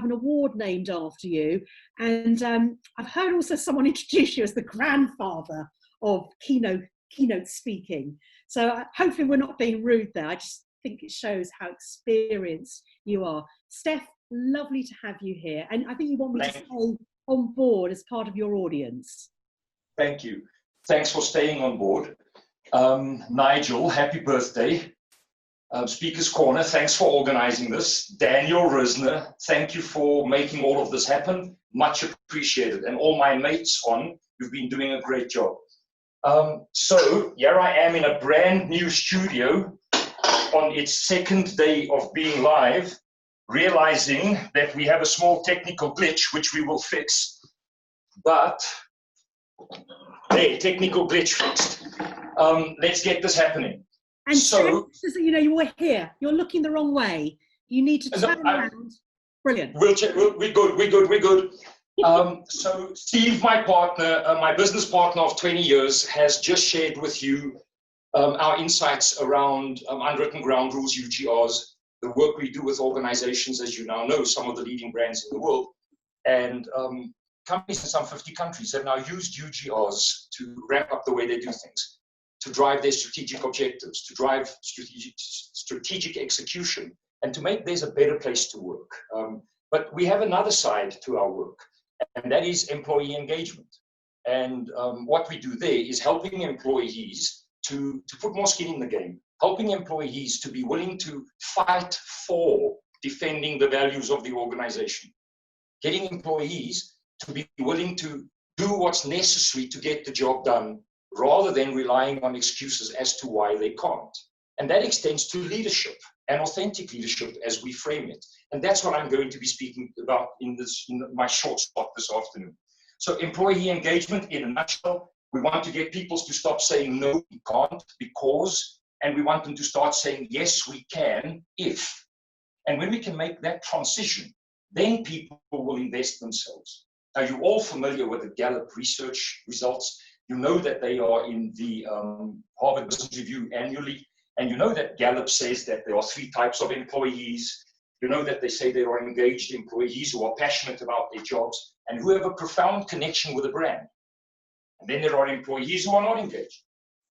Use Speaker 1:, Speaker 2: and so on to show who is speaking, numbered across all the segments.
Speaker 1: have an award named after you. And I've heard also someone introduce you as the grandfather of keynote speaking. So hopefully we're not being rude there. I just think it shows how experienced you are. Stef, lovely to have you here. And I think you want me to stay on board as part of your audience.
Speaker 2: Thank you. Thanks for staying on board. Nigel, happy birthday. Speaker's Corner, thanks for organizing this. Daniel Risner, thank you for making all of this happen. Much appreciated. And all my mates you've been doing a great job. So here I am in a brand new studio on its second day of being live, realizing that we have a small technical glitch, which we will fix. But, hey, technical glitch fixed. Let's get this happening.
Speaker 1: And so, you know, you were here. You're looking the wrong way. You need to turn around. Brilliant.
Speaker 2: We're good. So Steve, my partner, my business partner of 20 years, has just shared with you our insights around unwritten ground rules, UGRs, the work we do with organizations, as you now know, some of the leading brands in the world, and companies in some 50 countries have now used UGRs to ramp up the way they do things, to drive their strategic objectives, to drive strategic execution, and to make this a better place to work. But we have another side to our work, and that is employee engagement. And what we do there is helping employees to put more skin in the game, helping employees to be willing to fight for defending the values of the organization, getting employees to be willing to do what's necessary to get the job done, rather than relying on excuses as to why they can't. And that extends to leadership and authentic leadership as we frame it. And that's what I'm going to be speaking about in my short spot this afternoon. So employee engagement in a nutshell, we want to get people to stop saying no, we can't, because, and we want them to start saying yes, we can, if. And when we can make that transition, then people will invest themselves. Now, you're all familiar with the Gallup research results. You know that they are in the Harvard Business Review annually, and you know that Gallup says that there are 3 types of employees. You know that they say there are engaged employees who are passionate about their jobs and who have a profound connection with a brand. And then there are employees who are not engaged.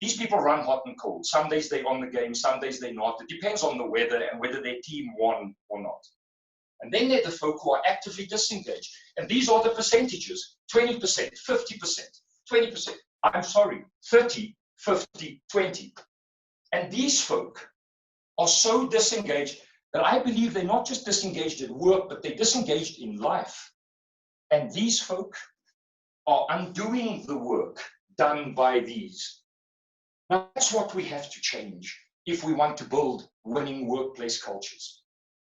Speaker 2: These people run hot and cold. Some days they're on the game, some days they're not. It depends on the weather and whether their team won or not. And then there are the folk who are actively disengaged. And these are the percentages, 20%, 50%. 20%, I'm sorry, 30, 50, 20. And these folk are so disengaged that I believe they're not just disengaged at work, but they're disengaged in life. And these folk are undoing the work done by these. Now, that's what we have to change if we want to build winning workplace cultures.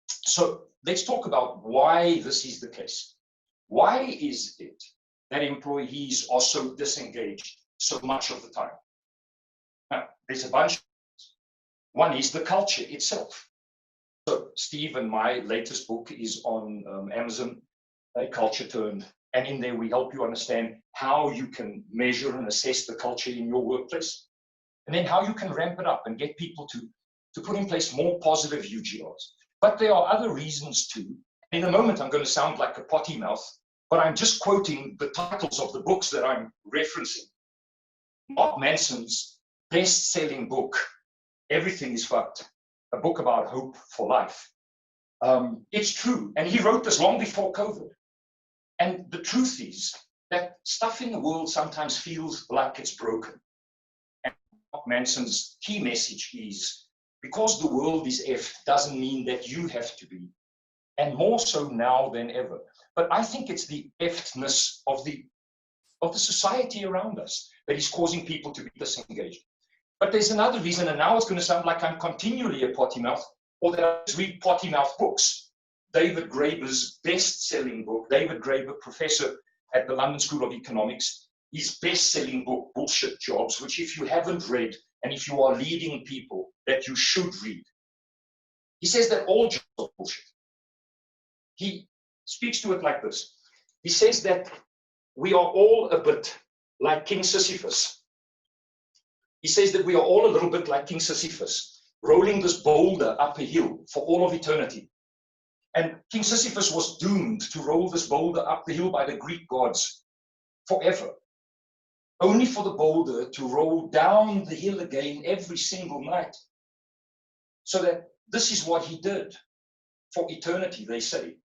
Speaker 2: So let's talk about why this is the case. Why is it that employees are so disengaged so much of the time? Now, there's a bunch of things. One is the culture itself. So Steve and my latest book is on Amazon, A Culture Turned. And in there, we help you understand how you can measure and assess the culture in your workplace, and then how you can ramp it up and get people to put in place more positive UGRs. But there are other reasons too. In a moment, I'm going to sound like a potty mouth, but I'm just quoting the titles of the books that I'm referencing. Mark Manson's best-selling book, Everything is Fucked, a book about hope for life. It's true, and he wrote this long before COVID. And the truth is that stuff in the world sometimes feels like it's broken. And Mark Manson's key message is, because the world is effed doesn't mean that you have to be, and more so now than ever. But I think it's the effedness of the society around us that is causing people to be disengaged. But there's another reason, and now it's going to sound like I'm continually a potty mouth, or that I just read potty mouth books. David Graeber's best-selling book, David Graeber, professor at the London School of Economics, his best-selling book, Bullshit Jobs, which if you haven't read, and if you are leading people, that you should read. He says that all jobs are bullshit. He speaks to it like this. He says that we are all a bit like King Sisyphus. He says that we are all a little bit like King Sisyphus, rolling this boulder up a hill for all of eternity. And King Sisyphus was doomed to roll this boulder up the hill by the Greek gods forever, only for the boulder to roll down the hill again every single night. So that this is what he did for eternity, they say.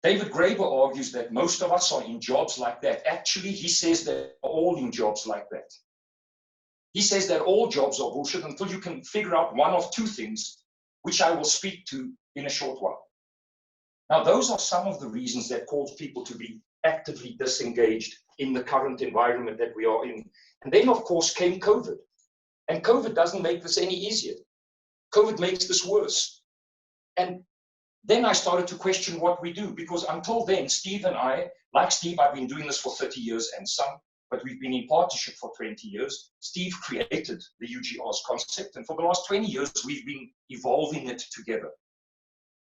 Speaker 2: David Graeber argues that most of us are in jobs like that. Actually, he says that we're all in jobs like that. He says that all jobs are bullshit until you can figure out one of two things, which I will speak to in a short while. Now, those are some of the reasons that caused people to be actively disengaged in the current environment that we are in. And then, of course, came COVID. And COVID doesn't make this any easier. COVID makes this worse. And then I started to question what we do, because until then, Steve and I, like Steve, I've been doing this for 30 years and some, but we've been in partnership for 20 years. Steve created the UGR's concept, and for the last 20 years, we've been evolving it together.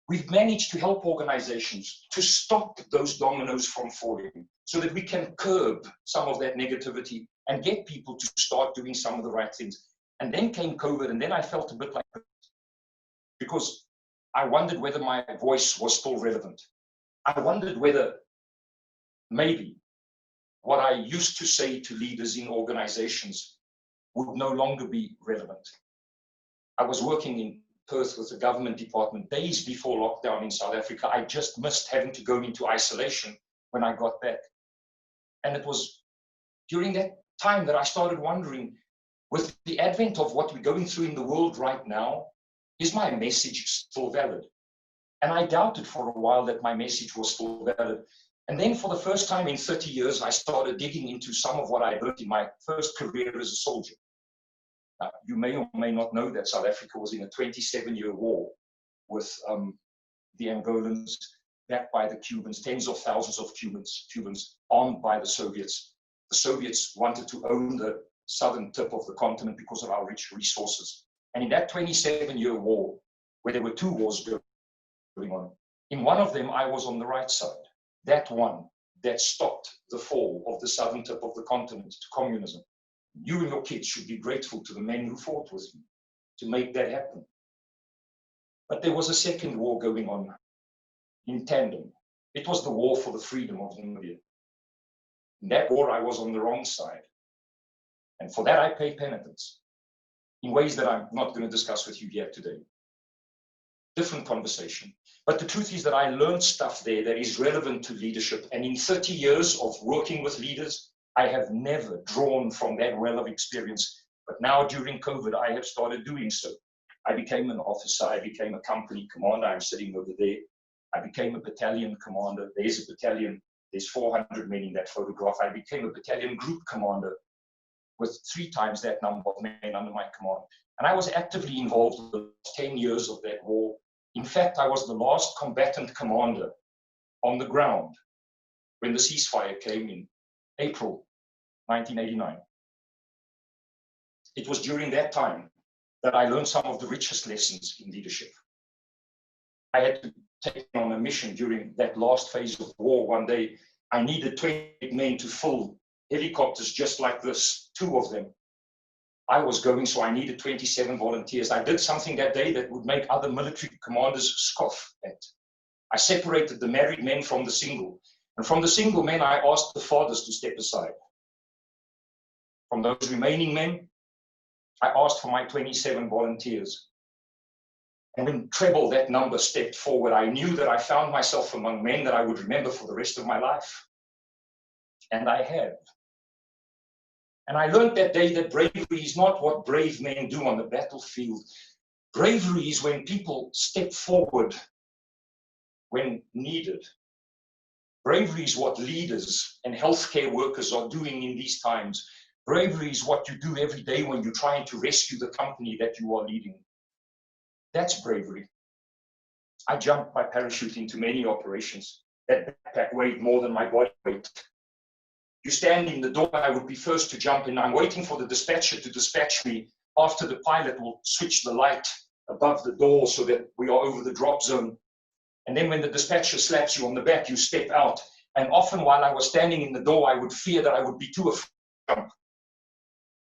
Speaker 2: We've managed to help organizations to stop those dominoes from falling so that we can curb some of that negativity and get people to start doing some of the right things. And then came COVID, and then I felt a bit like, because I wondered whether my voice was still relevant. I wondered whether maybe what I used to say to leaders in organizations would no longer be relevant. I was working in Perth with the government department days before lockdown in South Africa. I just missed having to go into isolation when I got back. And it was during that time that I started wondering, with the advent of what we're going through in the world right now, is my message still valid? And I doubted for a while that my message was still valid. And then for the first time in 30 years, I started digging into some of what I learned in my first career as a soldier. Now, you may or may not know that South Africa was in a 27-year war with the Angolans, backed by the Cubans, tens of thousands of Cubans armed by the Soviets. The Soviets wanted to own the southern tip of the continent because of our rich resources. And in that 27-year war, where there were two wars going on, in one of them, I was on the right side. That one that stopped the fall of the southern tip of the continent to communism. You and your kids should be grateful to the men who fought with you to make that happen. But there was a second war going on in tandem. It was the war for the freedom of Namibia. In that war, I was on the wrong side. And for that, I paid penitence in ways that I'm not going to discuss with you here today. Different conversation. But the truth is that I learned stuff there that is relevant to leadership. And in 30 years of working with leaders, I have never drawn from that well of experience. But now during COVID, I have started doing so. I became an officer. I became a company commander. I'm sitting over there. I became a battalion commander. There's a battalion. There's 400 men in that photograph. I became a battalion group commander with 3 times that number of men under my command. And I was actively involved in the 10 years of that war. In fact, I was the last combatant commander on the ground when the ceasefire came in April 1989. It was during that time that I learned some of the richest lessons in leadership. I had to take on a mission during that last phase of war. One day, I needed 20 men to fill helicopters just like this, 2 of them. I was going, so I needed 27 volunteers. I did something that day that would make other military commanders scoff at. I separated the married men from the single. And from the single men, I asked the fathers to step aside. From those remaining men, I asked for my 27 volunteers. And when treble that number stepped forward, I knew that I found myself among men that I would remember for the rest of my life. And I have. And I learned that day that bravery is not what brave men do on the battlefield. Bravery is when people step forward when needed. Bravery is what leaders and healthcare workers are doing in these times. Bravery is what you do every day when you're trying to rescue the company that you are leading. That's bravery. I jumped by parachute into many operations. That backpack weighed more than my body weight. You stand in the door, I would be first to jump in. I'm waiting for the dispatcher to dispatch me after the pilot will switch the light above the door so that we are over the drop zone. And then when the dispatcher slaps you on the back, you step out. And often while I was standing in the door, I would fear that I would be too afraid to jump.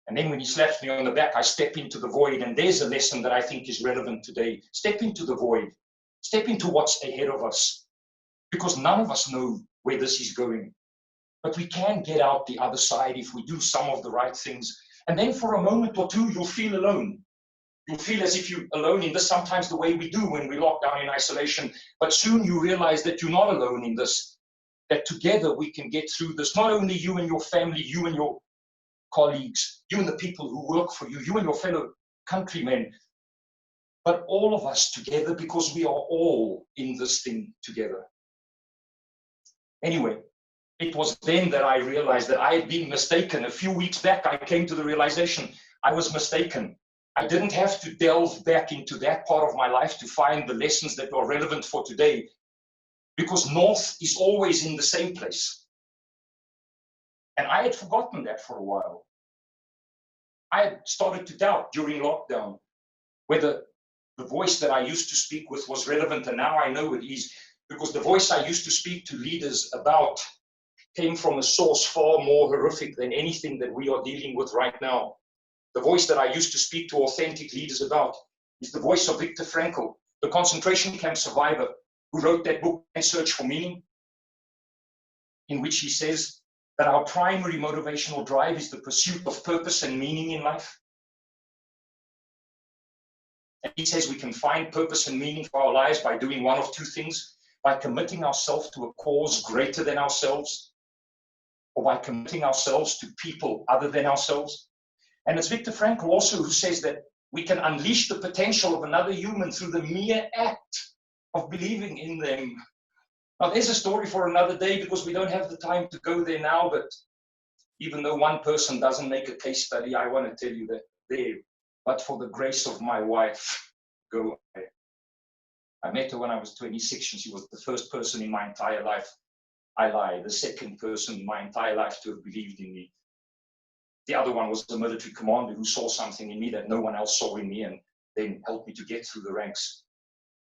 Speaker 2: And then when he slaps me on the back, I step into the void. And there's a lesson that I think is relevant today. Step into the void. Step into what's ahead of us, because none of us know where this is going. But we can get out the other side if we do some of the right things. And then for a moment or two, you'll feel alone. You'll feel as if you're alone in this, sometimes the way we do when we lock down in isolation. But soon you realize that you're not alone in this, that together we can get through this. Not only you and your family, you and your colleagues, you and the people who work for you, you and your fellow countrymen, but all of us together, because we are all in this thing together. Anyway, it was then that I realized that I had been mistaken. A few weeks back, I came to the realization I was mistaken. I didn't have to delve back into that part of my life to find the lessons that are relevant for today, because North is always in the same place. And I had forgotten that for a while. I had started to doubt during lockdown whether the voice that I used to speak with was relevant, and now I know it is, because the voice I used to speak to leaders about came from a source far more horrific than anything that we are dealing with right now. The voice that I used to speak to authentic leaders about is the voice of Viktor Frankl, the concentration camp survivor who wrote that book, Man's Search for Meaning, in which he says that our primary motivational drive is the pursuit of purpose and meaning in life. And he says we can find purpose and meaning for our lives by doing one of two things: by committing ourselves to a cause greater than ourselves, or by committing ourselves to people other than ourselves. And it's Viktor Frankl also who says that we can unleash the potential of another human through the mere act of believing in them. Now, there's a story for another day, because we don't have the time to go there now, but even though one person doesn't make a case study, I want to tell you that there, but for the grace of my wife, go away. I met her when I was 26, and she was the first person in my entire life, I lie, the second person in my entire life to have believed in me. The other one was a military commander who saw something in me that no one else saw in me, and then helped me to get through the ranks.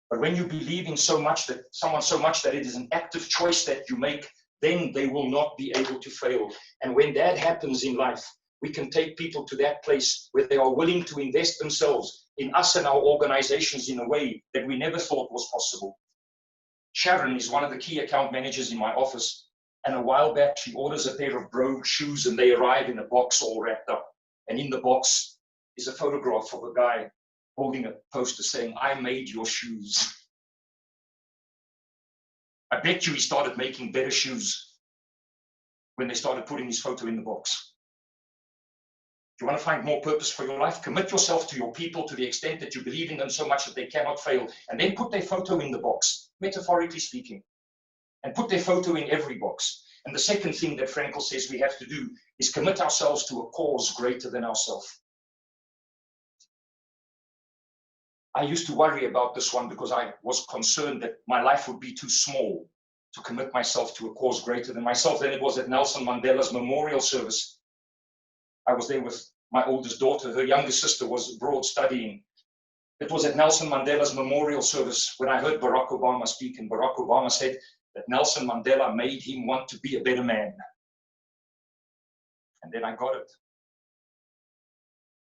Speaker 2: But when you believe in someone so much that it is an active choice that you make, then they will not be able to fail. And when that happens in life, we can take people to that place where they are willing to invest themselves in us and our organizations in a way that we never thought was possible. Sharon is one of the key account managers in my office. And a while back, she orders a pair of brogue shoes, and they arrive in a box all wrapped up. And in the box is a photograph of a guy holding a poster saying, "I made your shoes." I bet you he started making better shoes when they started putting his photo in the box. If you want to find more purpose for your life, commit yourself to your people to the extent that you believe in them so much that they cannot fail, and then put their photo in the box, metaphorically speaking. And put their photo in every box. And the second thing that Frankl says we have to do is commit ourselves to a cause greater than ourselves. I used to worry about this one because I was concerned that my life would be too small to commit myself to a cause greater than myself. Then it was at Nelson Mandela's memorial service. I was there with my oldest daughter. Her younger sister was abroad studying. It was at Nelson Mandela's memorial service when I heard Barack Obama speak, and Barack Obama said that Nelson Mandela made him want to be a better man. And then I got it.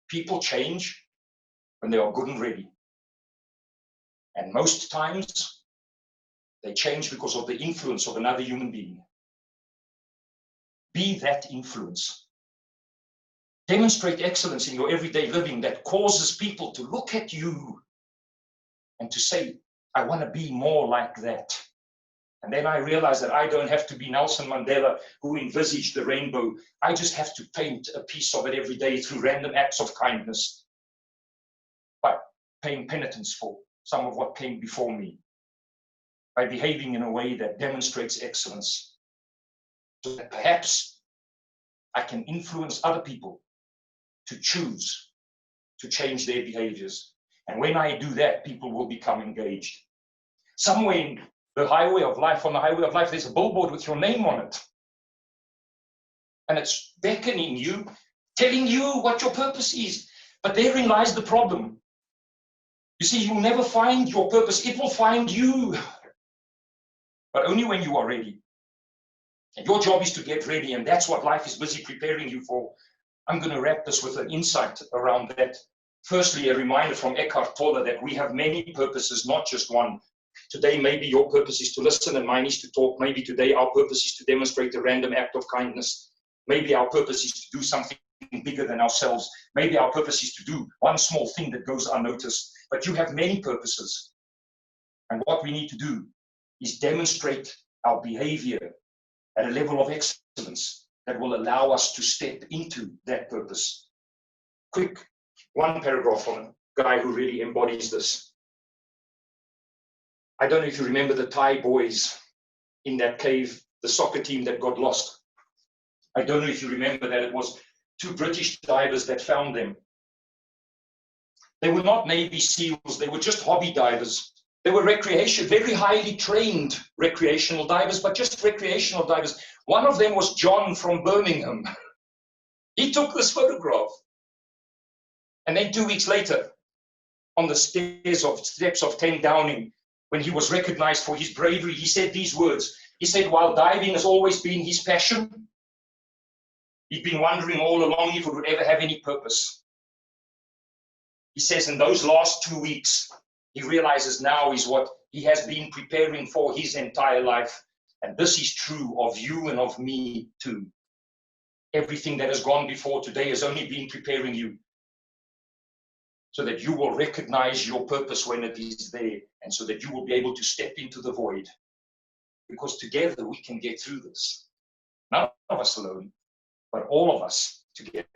Speaker 2: People change when they are good and ready. And most times, they change because of the influence of another human being. Be that influence. Demonstrate excellence in your everyday living that causes people to look at you and to say, "I want to be more like that." And then I realized that I don't have to be Nelson Mandela who envisaged the rainbow. I just have to paint a piece of it every day through random acts of kindness, by paying penitence for some of what came before me, by behaving in a way that demonstrates excellence, so that perhaps I can influence other people to choose to change their behaviors. And when I do that, people will become engaged. Somewhere in the highway of life, on the highway of life, there's a billboard with your name on it. And it's beckoning you, telling you what your purpose is. But therein lies the problem. You see, you'll never find your purpose. It will find you. But only when you are ready. And your job is to get ready, and that's what life is busy preparing you for. I'm going to wrap this with an insight around that. Firstly, a reminder from Eckhart Tolle that we have many purposes, not just one. Today, maybe your purpose is to listen and mine is to talk. Maybe today our purpose is to demonstrate a random act of kindness. Maybe our purpose is to do something bigger than ourselves. Maybe our purpose is to do one small thing that goes unnoticed. But you have many purposes. And what we need to do is demonstrate our behavior at a level of excellence that will allow us to step into that purpose. Quick, one paragraph on a guy who really embodies this. I don't know if you remember the Thai boys in that cave, the soccer team that got lost. I don't know if you remember that it was 2 British divers that found them. They were not Navy SEALs, they were just hobby divers. They were very highly trained recreational divers, but just recreational divers. One of them was John from Birmingham. He took this photograph. And then 2 weeks later, on the steps of 10 Downing, when he was recognized for his bravery, he said these words. He said, while diving has always been his passion, he'd been wondering all along if it would ever have any purpose. He says in those last 2 weeks, he realizes now is what he has been preparing for his entire life. And this is true of you and of me too. Everything that has gone before today has only been preparing you so that you will recognize your purpose when it is there, and so that you will be able to step into the void. Because together we can get through this. None of us alone, but all of us together.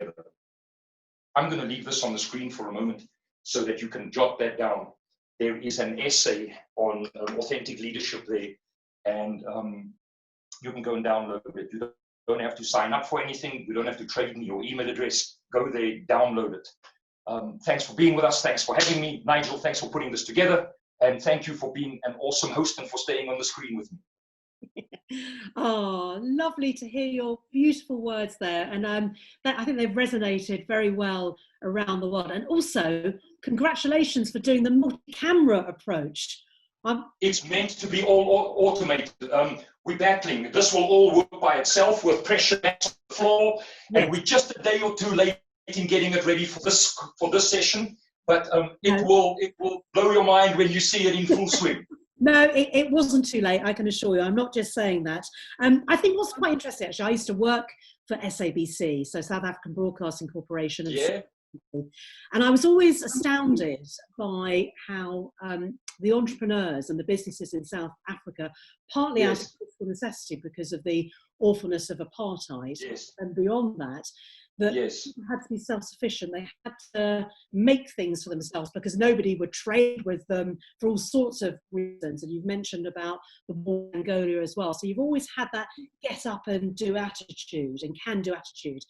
Speaker 2: I'm going to leave this on the screen for a moment so that you can jot that down. There is an essay on authentic leadership there, and you can go and download it. You don't have to sign up for anything. You don't have to trade me your email address. Go there, download it. Thanks for being with us. Thanks for having me. Nigel, thanks for putting this together. And thank you for being an awesome host and for staying on the screen with me.
Speaker 1: Oh, lovely to hear your beautiful words there. And I think they've resonated very well around the world. And also, congratulations for doing the multi-camera approach.
Speaker 2: It's meant to be all automated. We're battling. This will all work by itself with pressure on the floor. Yes. And we're just a day or two late in getting it ready for this session. But it will blow your mind when you see it in full swing.
Speaker 1: No, it wasn't too late, I can assure you. I'm not just saying that. I think what's quite interesting, actually, I used to work for SABC, so South African Broadcasting Corporation.
Speaker 2: Yeah.
Speaker 1: And I was always astounded by how the entrepreneurs and the businesses in South Africa, partly out of necessity because of the awfulness of apartheid, and beyond that, people had to be self-sufficient. They had to make things for themselves because nobody would trade with them for all sorts of reasons. And you've mentioned about the war in Angola as well. So you've always had that get up and do attitude and can do attitude.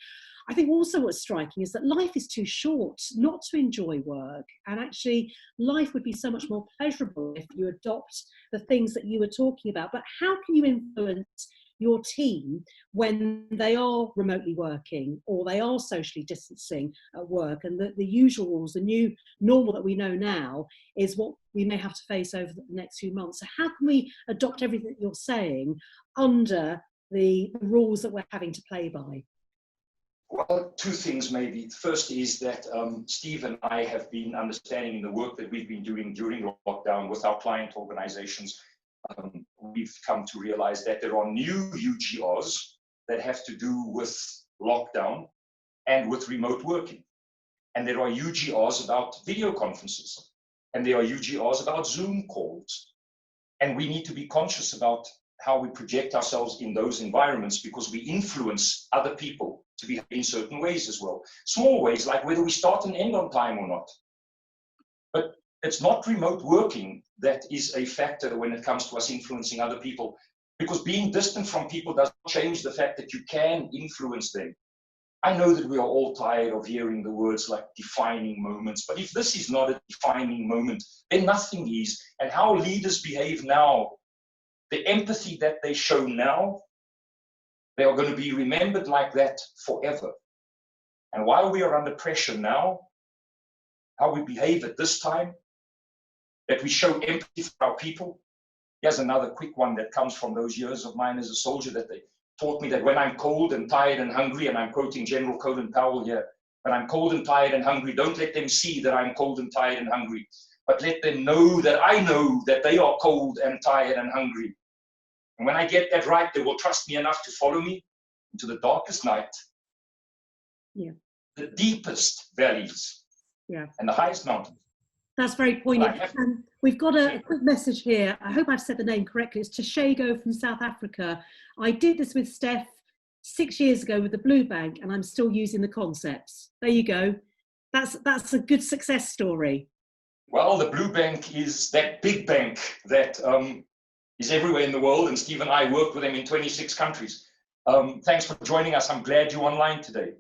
Speaker 1: I think also what's striking is that life is too short not to enjoy work. And actually life would be so much more pleasurable if you adopt the things that you were talking about. But how can you influence your team when they are remotely working or they are socially distancing at work? And the usual rules, the new normal that we know now is what we may have to face over the next few months. So how can we adopt everything that you're saying under the rules that we're having to play by?
Speaker 2: Well, 2 things maybe. First is that Steve and I have been understanding in the work that we've been doing during lockdown with our client organizations. We've come to realize that there are new UGRs that have to do with lockdown and with remote working. And there are UGRs about video conferences. And there are UGRs about Zoom calls. And we need to be conscious about how we project ourselves in those environments because we influence other people to behave in certain ways as well. Small ways, like whether we start and end on time or not. But it's not remote working that is a factor when it comes to us influencing other people, because being distant from people doesn't change the fact that you can influence them. I know that we are all tired of hearing the words like defining moments, but if this is not a defining moment, then nothing is. And how leaders behave now, the empathy that they show now, they are going to be remembered like that forever. And while we are under pressure now, how we behave at this time, that we show empathy for our people. Here's another quick one that comes from those years of mine as a soldier, that they taught me that when I'm cold and tired and hungry, and I'm quoting General Colin Powell here, when I'm cold and tired and hungry, don't let them see that I'm cold and tired and hungry. but let them know that they are cold and tired and hungry. And when I get that right, they will trust me enough to follow me into the darkest night, the deepest valleys, and the highest mountains.
Speaker 1: That's very poignant. We've got a quick message here. I hope I've said the name correctly. It's Tashago from South Africa. I did this with Stef 6 years ago with the Blue Bank, and I'm still using the concepts. There you go. That's a good success story.
Speaker 2: Well, the Blue Bank is that big bank that is everywhere in the world, and Steve and I work with them in 26 countries. Thanks for joining us. I'm glad you're online today.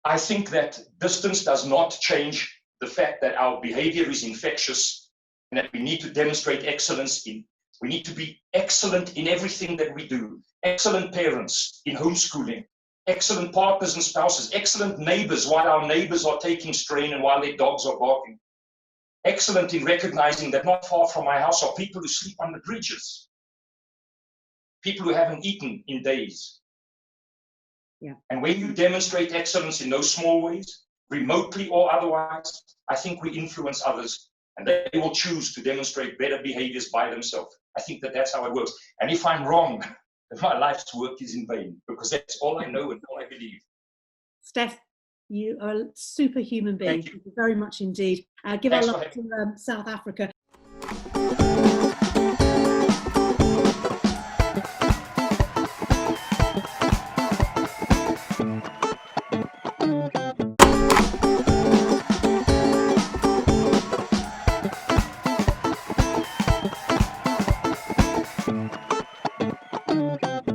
Speaker 2: I think that distance does not change the fact that our behavior is infectious and that we need to demonstrate excellence we need to be excellent in everything that we do. Excellent parents in homeschooling, excellent partners and spouses, excellent neighbors while our neighbors are taking strain and while their dogs are barking. Excellent in recognizing that not far from my house are people who sleep under bridges, people who haven't eaten in days. And when you demonstrate excellence in those small ways, remotely or otherwise, I think we influence others and they will choose to demonstrate better behaviors by themselves. I think that that's how it works. And if I'm wrong, then my life's work is in vain, because that's all I know and all I believe.
Speaker 1: Stef, you are a superhuman being. Thank you very much indeed. Give our love to South Africa.